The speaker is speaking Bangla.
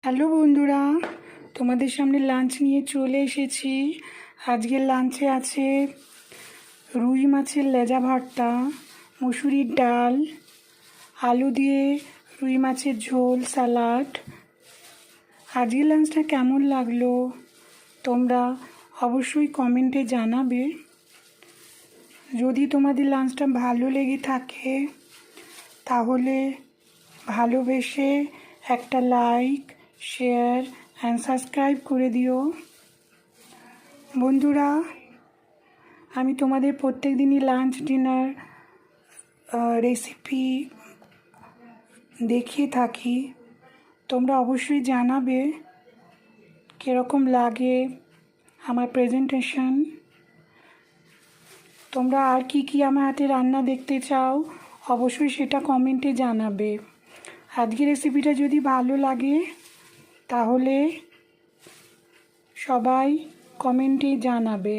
হ্যালো বন্ধুরা, তোমাদের সামনে লাঞ্চ নিয়ে চলে এসেছি। আজকের লাঞ্চে আছে রুই মাছের লেজা ভর্তা, মুসুরির ডাল, আলু দিয়ে রুই মাছের ঝোল, স্যালাড। আজকের লাঞ্চটা কেমন লাগলো তোমরা অবশ্যই কমেন্টে জানাবে। যদি তোমাদের লাঞ্চটা ভালো লেগে থাকে তাহলে ভালোবেসে একটা লাইক, শেয়ার অ্যান্ড সাবস্ক্রাইব করে দিও। বন্ধুরা, আমি তোমাদের প্রত্যেক দিনই লাঞ্চ ডিনার রেসিপি দেখিয়ে থাকি। তোমরা অবশ্যই জানাবে কীরকম লাগে আমার প্রেজেন্টেশন। তোমরা আর কি আমার হাতে রান্না দেখতে চাও অবশ্যই সেটা কমেন্টে জানাবে। আজকের রেসিপিটা যদি ভালো লাগে তাহলে সবাই কমেন্টে জানাবে।